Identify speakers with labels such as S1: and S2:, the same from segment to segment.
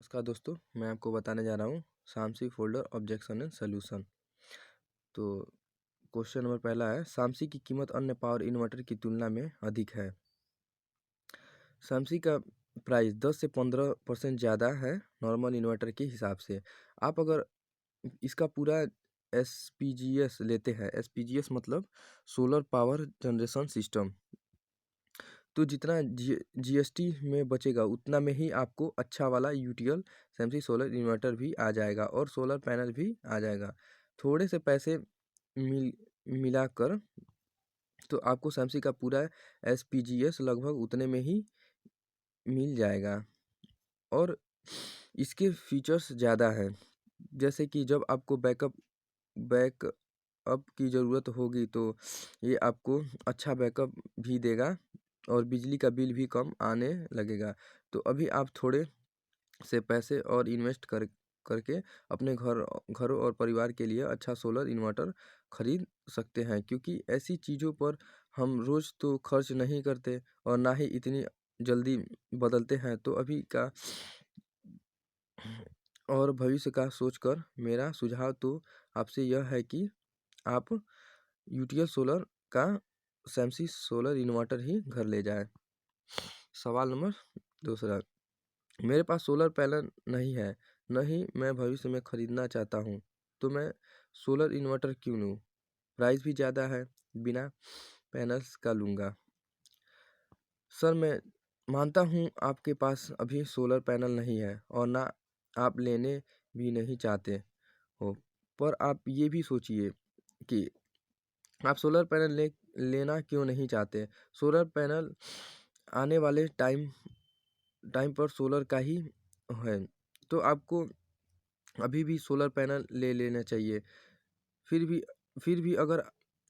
S1: नमस्कार दोस्तों, मैं आपको बताने जा रहा हूँ Samsi folder objection and solution. तो क्वेश्चन नंबर पहला है, सामसी की कीमत अन्य पावर इन्वर्टर की तुलना में अधिक है। सामसी का प्राइस 10 से 15% ज़्यादा है नॉर्मल इन्वर्टर के हिसाब से। आप अगर इसका पूरा एसपीजीएस लेते हैं, एसपीजीएस मतलब सोलर पावर जनरेशन सिस्टम, तो जितना जीएसटी में बचेगा उतना में ही आपको अच्छा वाला यूटीएल सैमसंग सोलर इन्वर्टर भी आ जाएगा और सोलर पैनल भी आ जाएगा। थोड़े से पैसे मिलाकर तो आपको सैमसंग का पूरा एसपीजीएस लगभग उतने में ही मिल जाएगा और इसके फीचर्स ज़्यादा हैं। जैसे कि जब आपको बैकअप की ज़रूरत होगी तो ये आपको अच्छा बैकअप भी देगा और बिजली का बिल भी कम आने लगेगा। तो अभी आप थोड़े से पैसे और इन्वेस्ट करके अपने घरों और परिवार के लिए अच्छा सोलर इन्वर्टर खरीद सकते हैं, क्योंकि ऐसी चीज़ों पर हम रोज़ तो खर्च नहीं करते और ना ही इतनी जल्दी बदलते हैं। तो अभी का और भविष्य का सोचकर मेरा सुझाव तो आपसे यह है कि आप यूटीएल सोलर का सैमसंग सोलर इन्वर्टर ही घर ले जाएं। सवाल नंबर दूसरा, मेरे पास सोलर पैनल नहीं है, न ही मैं भविष्य में खरीदना चाहता हूँ, तो मैं सोलर इन्वर्टर क्यों लूँ? प्राइस भी ज़्यादा है, बिना पैनल्स का लूँगा। सर, मैं मानता हूँ आपके पास अभी सोलर पैनल नहीं है और ना आप लेने भी नहीं चाहते हो, पर आप ये भी सोचिए कि आप सोलर पैनल लेना क्यों नहीं चाहते। सोलर पैनल आने वाले टाइम पर सोलर का ही है, तो आपको अभी भी सोलर पैनल ले लेना चाहिए। फिर भी अगर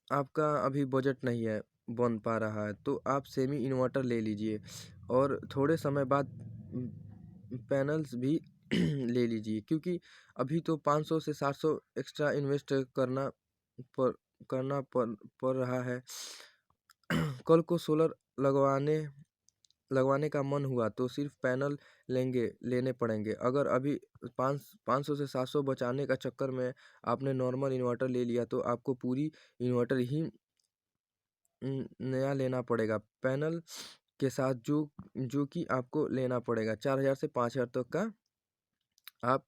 S1: आपका अभी बजट नहीं है, बन पा रहा है, तो आप सेमी इन्वर्टर ले लीजिए और थोड़े समय बाद पैनल्स भी ले लीजिए, क्योंकि अभी तो 500 से 700 एक्स्ट्रा इन्वेस्ट पर पड़ रहा है। कल को सोलर लगवाने का मन हुआ तो सिर्फ पैनल लेने पड़ेंगे। अगर अभी 500 से 700 बचाने का चक्कर में आपने नॉर्मल इन्वर्टर ले लिया तो आपको पूरी इन्वर्टर ही नया लेना पड़ेगा पैनल के साथ, जो कि आपको लेना पड़ेगा 4000 से 5000 तक का। आप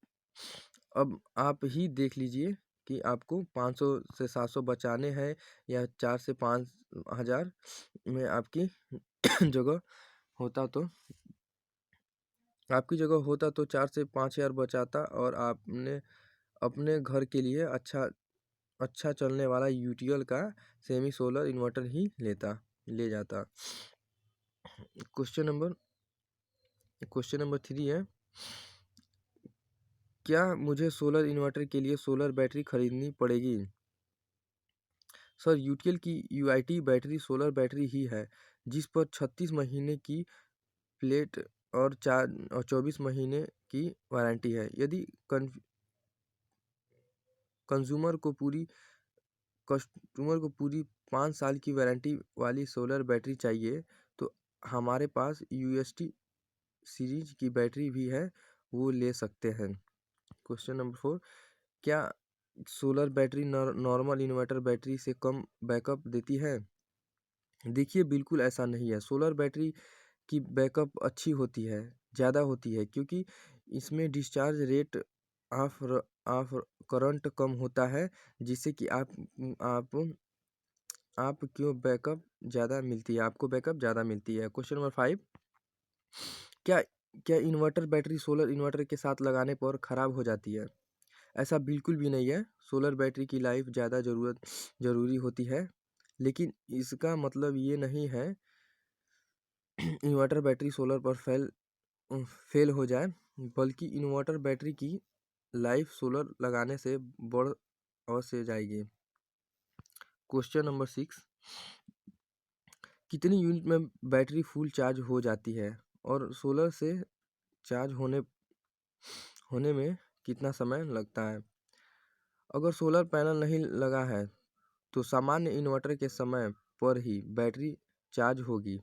S1: अब आप ही देख लीजिए कि आपको 500 से 700 बचाने हैं या 4 से 5000 में आपकी जगह होता तो 4 से 5000 बचाता और आपने अपने घर के लिए अच्छा चलने वाला यूटीएल का सेमी सोलर इन्वर्टर ही ले जाता। क्वेश्चन नंबर 3 है, क्या मुझे सोलर इन्वर्टर के लिए सोलर बैटरी खरीदनी पड़ेगी? सर, यूटीएल की यूआईटी बैटरी सोलर बैटरी ही है, जिस पर 36 महीने की प्लेट और 24 महीने की वारंटी है। यदि कंज्यूमर को पूरी 5 साल की वारंटी वाली सोलर बैटरी चाहिए तो हमारे पास यूएसटी सीरीज की बैटरी भी है, वो ले सकते हैं। क्वेश्चन नंबर 4, क्या solar battery normal inverter battery से कम बैकअप देती है? देखिए, बिल्कुल ऐसा नहीं है। सोलर बैटरी की बैकअप अच्छी होती है, ज़्यादा होती है, क्योंकि इसमें डिस्चार्ज रेट ऑफ करंट कम होता है, जिससे कि आप क्यों बैकअप ज़्यादा मिलती है आपको बैकअप ज़्यादा मिलती है। क्वेश्चन नंबर 5, क्या क्या इन्वर्टर बैटरी सोलर इन्वर्टर के साथ लगाने पर ख़राब हो जाती है? ऐसा बिल्कुल भी नहीं है। सोलर बैटरी की लाइफ ज़्यादा ज़रूरी होती है, लेकिन इसका मतलब ये नहीं है इन्वर्टर बैटरी सोलर पर फेल हो जाए, बल्कि इन्वर्टर बैटरी की लाइफ सोलर लगाने से बढ़ अवश्य जाएगी। क्वेश्चन नंबर 6, कितनी यूनिट में बैटरी फुल चार्ज हो जाती है और सोलर से चार्ज होने में कितना समय लगता है? अगर सोलर पैनल नहीं लगा है तो सामान्य इन्वर्टर के समय पर ही बैटरी चार्ज होगी,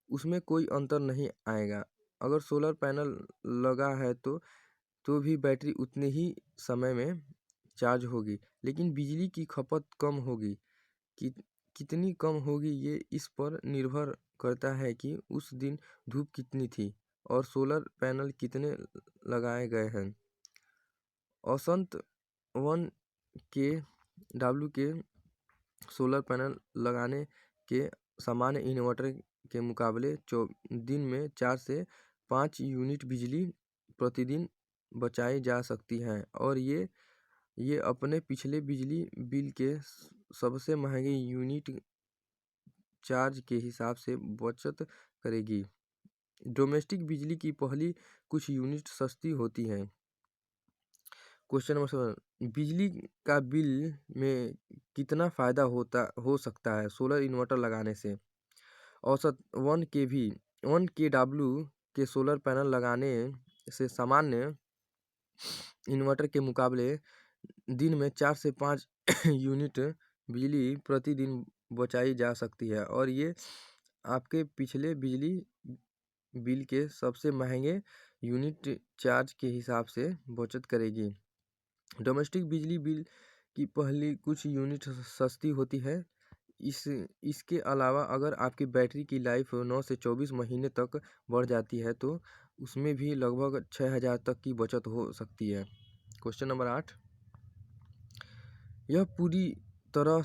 S1: उसमें कोई अंतर नहीं आएगा। अगर सोलर पैनल लगा है तो भी बैटरी उतने ही समय में चार्ज होगी, लेकिन बिजली की खपत कम होगी। कि कितनी कम होगी ये इस पर निर्भर करता है कि उस दिन धूप कितनी थी और सोलर पैनल कितने लगाए गए हैं। औसत 1 के डब्ल्यू के सोलर पैनल लगाने के सामान्य इन्वर्टर के मुकाबले दिन में 4 से 5 यूनिट बिजली प्रतिदिन बचाई जा सकती है और ये अपने पिछले बिजली बिल के सबसे महंगे यूनिट चार्ज के हिसाब से बचत करेगी। डोमेस्टिक बिजली की पहली कुछ यूनिट सस्ती होती हैं। क्वेश्चन नंबर 7, बिजली का बिल में कितना फ़ायदा हो सकता है सोलर इन्वर्टर लगाने से? औसत 1 के डब्ल्यू के सोलर पैनल लगाने से सामान्य इन्वर्टर के मुकाबले दिन में 4 से 5 यूनिट बिजली प्रतिदिन बचाई जा सकती है और ये आपके पिछले बिजली बिल के सबसे महंगे यूनिट चार्ज के हिसाब से बचत करेगी। डोमेस्टिक बिजली बिल की पहली कुछ यूनिट सस्ती होती है। इसके अलावा अगर आपकी बैटरी की लाइफ 9 से 24 महीने तक बढ़ जाती है तो उसमें भी लगभग 6000 तक की बचत हो सकती है। क्वेश्चन नंबर 8, यह पूरी तरह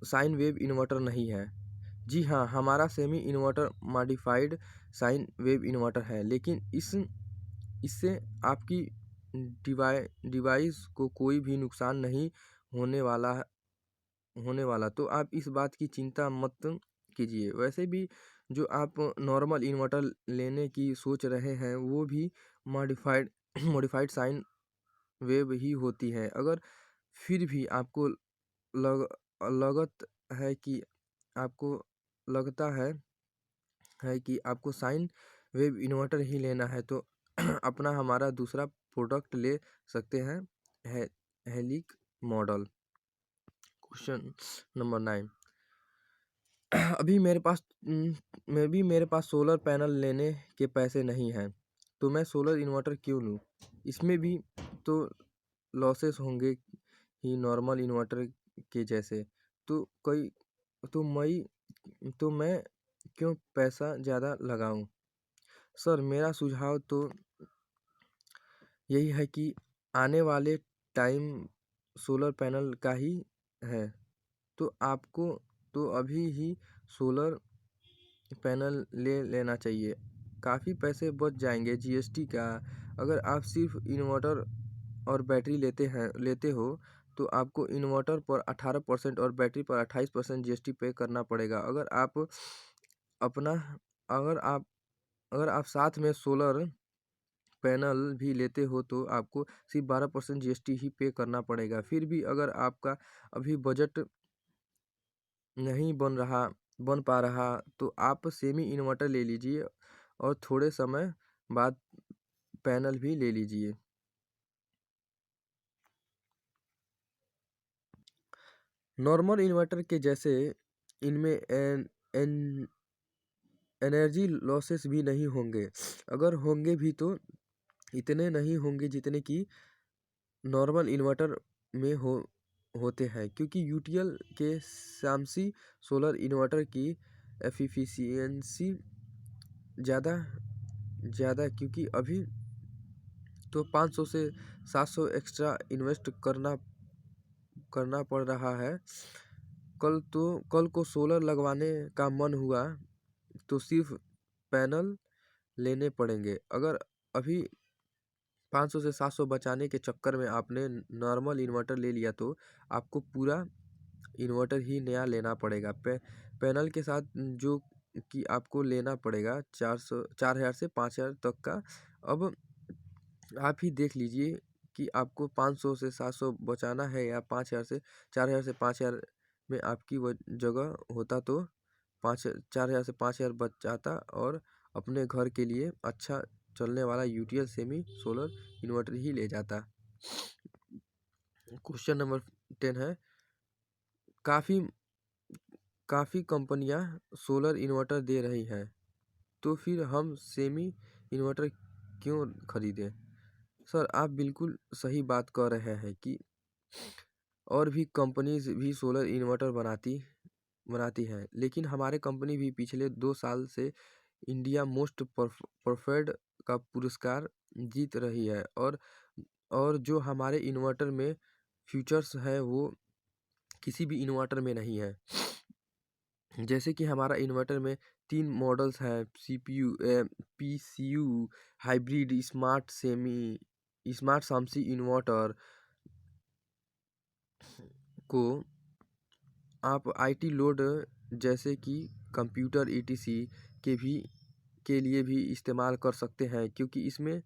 S1: साइन वेव इन्वर्टर नहीं है। जी हाँ, हमारा semi inverter modified sine wave inverter है, लेकिन इससे आपकी डिवाइस को कोई भी नुकसान नहीं होने वाला, तो आप इस बात की चिंता मत कीजिए। वैसे भी जो आप नॉर्मल इन्वर्टर लेने की सोच रहे हैं वो भी मॉडिफाइड मॉडिफाइड साइन वेव ही होती है। अगर फिर भी आपको लगत है कि आपको लगता है कि आपको साइन वेव इन्वर्टर ही लेना है तो अपना हमारा दूसरा प्रोडक्ट ले सकते हैं, हेलिक मॉडल। क्वेश्चन नंबर 9, अभी मेरे पास सोलर पैनल लेने के पैसे नहीं हैं, तो मैं सोलर इन्वर्टर क्यों लूँ? इसमें भी तो लॉसेस होंगे ही नॉर्मल इन्वर्टर के जैसे, तो कई तो मैं क्यों पैसा ज़्यादा लगाऊं? सर, मेरा सुझाव तो यही है कि आने वाले टाइम सोलर पैनल का ही है, तो आपको तो अभी ही सोलर पैनल ले लेना चाहिए। काफ़ी पैसे बच जाएंगे जीएसटी का। अगर आप सिर्फ इन्वर्टर और बैटरी लेते हो तो आपको इन्वर्टर पर 18% और बैटरी पर 28% जीएसटी पे करना पड़ेगा। अपना अगर आप साथ में सोलर पैनल भी लेते हो तो आपको सिर्फ 12% जीएसटी ही पे करना पड़ेगा। फिर भी अगर आपका अभी बजट नहीं बन पा रहा तो आप सेमी इन्वर्टर ले लीजिए और थोड़े समय बाद पैनल भी ले लीजिए। नॉर्मल इन्वर्टर के जैसे इनमें एनर्जी लॉसेस भी नहीं होंगे। अगर होंगे भी तो इतने नहीं होंगे जितने कि नॉर्मल इन्वर्टर में होते हैं, क्योंकि यूटीएल के शामसी सोलर इन्वर्टर की एफिशिएंसी ज़्यादा क्योंकि अभी तो 500 से 700 एक्स्ट्रा इन्वेस्ट करना पड़ रहा है। कल को सोलर लगवाने का मन हुआ तो सिर्फ पैनल लेने पड़ेंगे। अगर अभी 500 से 700 बचाने के चक्कर में आपने नॉर्मल इन्वर्टर ले लिया तो आपको पूरा इन्वर्टर ही नया लेना पड़ेगा। पैनल के साथ जो कि आपको लेना पड़ेगा 4000 से 5000 तक का। अब आप ही देख लीजिए कि आपको 500 से 700 बचाना है या 4000 से 5000 में आपकी जगह होता तो 4000 से 5000 बच जाता और अपने घर के लिए अच्छा चलने वाला यूटीएल सेमी सोलर इन्वर्टर ही ले जाता। क्वेश्चन नंबर 10 है, काफ़ी कंपनियां सोलर इन्वर्टर दे रही हैं, तो फिर हम सेमी इन्वर्टर क्यों खरीदें? सर, आप बिल्कुल सही बात कह रहे हैं कि और भी कंपनीज भी सोलर इन्वर्टर बनाती है, लेकिन हमारे कंपनी भी पिछले 2 साल से इंडिया मोस्ट परफेक्ट का पुरस्कार जीत रही है। और जो हमारे इन्वर्टर में फीचर्स है वो किसी भी इन्वर्टर में नहीं है। जैसे कि हमारा इन्वर्टर में 3 मॉडल्स हैं, सीपीयू पीसीयू, हाइब्रिड, स्मार्ट शामसी इन्वर्टर को आप आईटी लोड जैसे कि कंप्यूटर ईटीसी के लिए भी इस्तेमाल कर सकते हैं, क्योंकि इसमें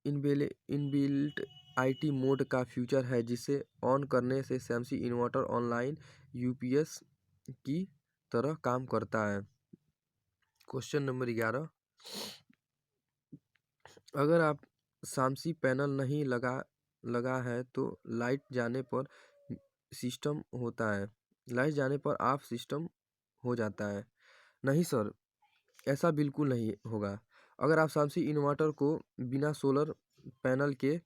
S1: इनबिल्ट आईटी मोड का फीचर है, जिसे ऑन करने से सैमसंग इन्वर्टर ऑनलाइन यूपीएस की तरह काम करता है। क्वेश्चन नंबर 11, अगर आप सामसी पैनल नहीं लगा है तो लाइट जाने पर सिस्टम होता है, लाइट जाने पर ऑफ सिस्टम हो जाता है। नहीं सर, ऐसा बिल्कुल नहीं होगा। अगर आप सामसी इन्वर्टर को बिना सोलर पैनल के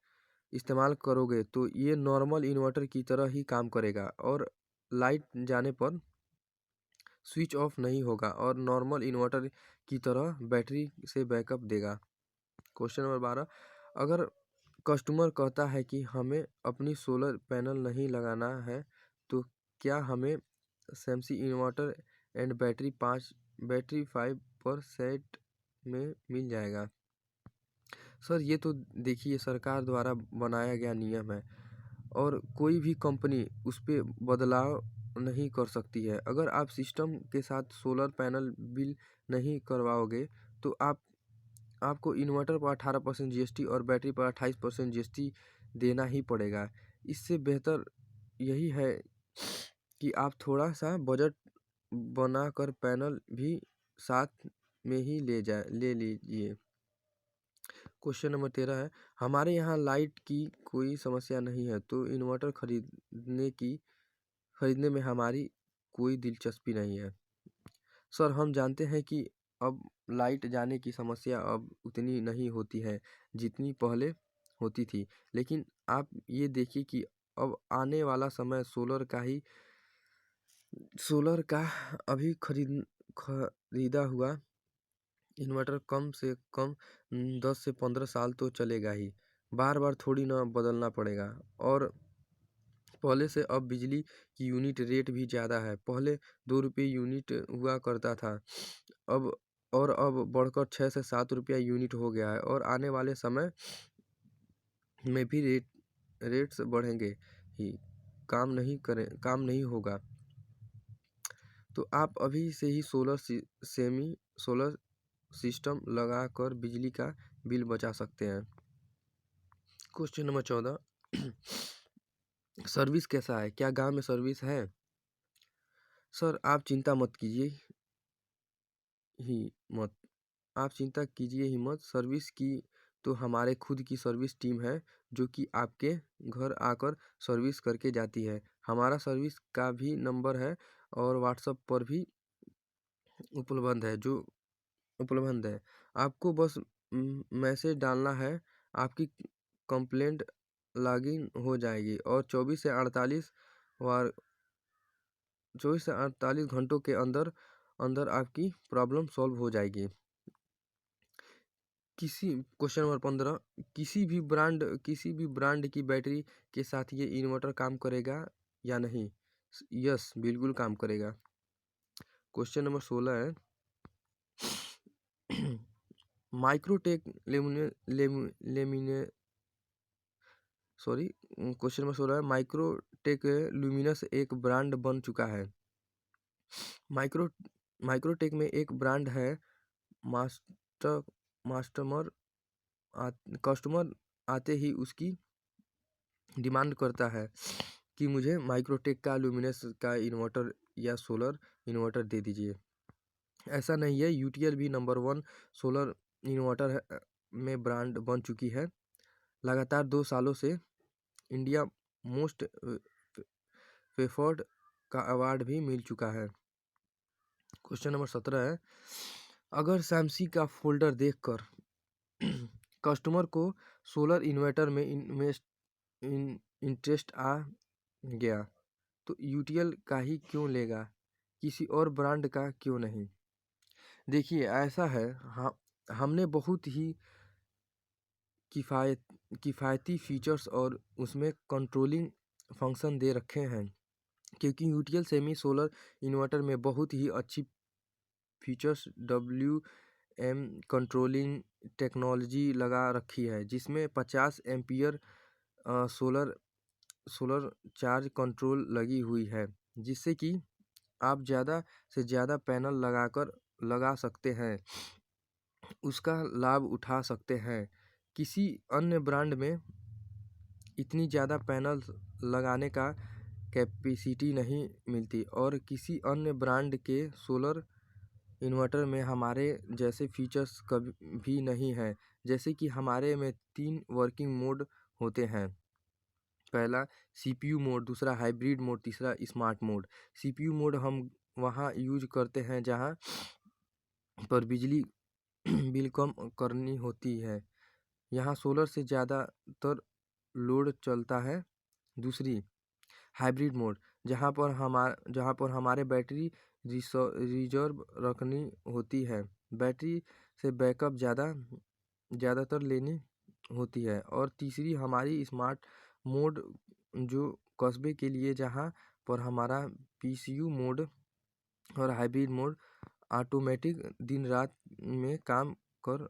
S1: इस्तेमाल करोगे तो ये नॉर्मल इन्वर्टर की तरह ही काम करेगा और लाइट जाने पर स्विच ऑफ नहीं होगा और नॉर्मल इन्वर्टर की तरह बैटरी से बैकअप देगा। क्वेश्चन नंबर 12, अगर कस्टमर कहता है कि हमें अपनी सोलर पैनल नहीं लगाना है तो क्या हमें सैमसंग इन्वर्टर एंड बैटरी 5% में मिल जाएगा? सर, ये तो देखिए सरकार द्वारा बनाया गया नियम है और कोई भी कंपनी उस पे बदलाव नहीं कर सकती है। अगर आप सिस्टम के साथ सोलर पैनल बिल नहीं करवाओगे तो आपको इन्वर्टर पर 18% जीएसटी और बैटरी पर 28% जीएसटी देना ही पड़ेगा। इससे बेहतर यही है कि आप थोड़ा सा बजट बनाकर पैनल भी साथ में ही ले लीजिए। क्वेश्चन नंबर 13 है, हमारे यहाँ लाइट की कोई समस्या नहीं है तो इन्वर्टर खरीदने में हमारी कोई दिलचस्पी नहीं है। सर, हम जानते हैं कि अब लाइट जाने की समस्या अब उतनी नहीं होती है जितनी पहले होती थी, लेकिन आप ये देखिए कि अब आने वाला समय सोलर का अभी खरीदा हुआ इन्वर्टर कम से कम 10 से 15 साल तो चलेगा ही, बार बार थोड़ी ना बदलना पड़ेगा। और पहले से अब बिजली की यूनिट रेट भी ज़्यादा है, पहले 2 रुपये यूनिट हुआ करता था, अब अब बढ़कर 6 से 7 रुपया यूनिट हो गया है और आने वाले समय में भी रेट्स बढ़ेंगे ही, काम नहीं होगा। तो आप अभी से ही सोलर सिस्टम लगाकर बिजली का बिल बचा सकते हैं। क्वेश्चन नंबर 14, सर्विस कैसा है? क्या गांव में सर्विस है? सर, मत आप चिंता कीजिए ही मत। सर्विस की तो हमारे खुद की सर्विस टीम है जो कि आपके घर आकर सर्विस करके जाती है। हमारा सर्विस का भी नंबर है और व्हाट्सएप पर भी उपलब्ध है। आपको बस मैसेज डालना है, आपकी कंप्लेंट लॉगिन हो जाएगी और 24 से 48 घंटों के अंदर अंदर आपकी प्रॉब्लम सॉल्व हो जाएगी। क्वेश्चन नंबर 15, किसी भी ब्रांड की बैटरी के साथ ये इन्वर्टर काम करेगा या नहीं? यस, बिल्कुल काम करेगा। क्वेश्चन नंबर 16 है, माइक्रोटेक क्वेश्चन नंबर 16 है, माइक्रोटेक ल्यूमिनस एक ब्रांड बन चुका है। माइक्रोटेक में एक ब्रांड है, मास्टर मास्टमर कस्टमर आते ही उसकी डिमांड करता है कि मुझे माइक्रोटेक का ल्यूमिनस का इन्वर्टर या सोलर इन्वर्टर दे दीजिए। ऐसा नहीं है, यूटीएल भी नंबर 1 सोलर इन्वर्टर में ब्रांड बन चुकी है। लगातार 2 सालों से इंडिया मोस्ट प्रेफर्ड का अवार्ड भी मिल चुका है। क्वेश्चन नंबर 17 है, अगर सैमसी का फोल्डर देखकर कस्टमर को सोलर इन्वर्टर में इंटरेस्ट आ गया तो यूटीएल का ही क्यों लेगा, किसी और ब्रांड का क्यों नहीं। देखिए ऐसा है, हमने बहुत ही किफ़ायती फीचर्स और उसमें कंट्रोलिंग फंक्शन दे रखे हैं, क्योंकि यूटीएल सेमी सोलर इन्वर्टर में बहुत ही अच्छी फीचर्स कंट्रोलिंग टेक्नोलॉजी लगा रखी है, जिसमें 50 एम्पियर सोलर चार्ज कंट्रोल लगी हुई है, जिससे कि आप ज़्यादा से ज़्यादा पैनल लगा सकते हैं, उसका लाभ उठा सकते हैं। किसी अन्य ब्रांड में इतनी ज़्यादा पैनल लगाने का कैपेसिटी नहीं मिलती और किसी अन्य ब्रांड के सोलर इन्वर्टर में हमारे जैसे फीचर्स कभी भी नहीं है। जैसे कि हमारे में 3 वर्किंग मोड होते हैं। पहला सीपीयू मोड, दूसरा हाइब्रिड मोड, तीसरा स्मार्ट मोड। सीपीयू मोड हम वहाँ यूज करते हैं जहाँ पर बिजली बिल कम करनी होती है, यहाँ सोलर से ज़्यादातर लोड चलता है। दूसरी हाइब्रिड मोड, जहाँ पर हमारे बैटरी रिजर्व रखनी होती है, बैटरी से बैकअप ज़्यादातर लेनी होती है। और तीसरी हमारी स्मार्ट मोड, जो कस्बे के लिए, जहाँ पर हमारा पीसीयू मोड और हाइब्रिड मोड ऑटोमेटिक दिन रात में काम कर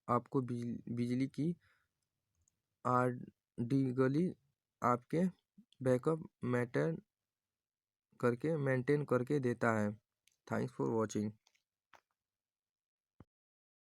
S1: आपको बिजली की आर्डिगली आपके बैकअप मेंटेन करके देता है। Thanks for watching.